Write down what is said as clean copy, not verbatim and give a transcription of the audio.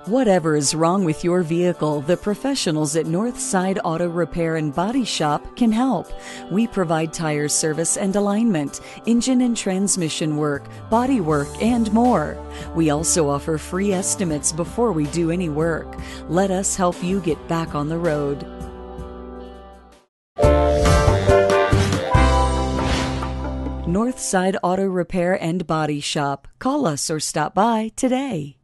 Whatever is wrong with your vehicle, the professionals at Northside Auto Repair and Body Shop can help. We provide tire service and alignment, engine and transmission work, body work, and more. We also offer free estimates before we do any work. Let us help you get back on the road. Northside Auto Repair and Body Shop. Call us or stop by today.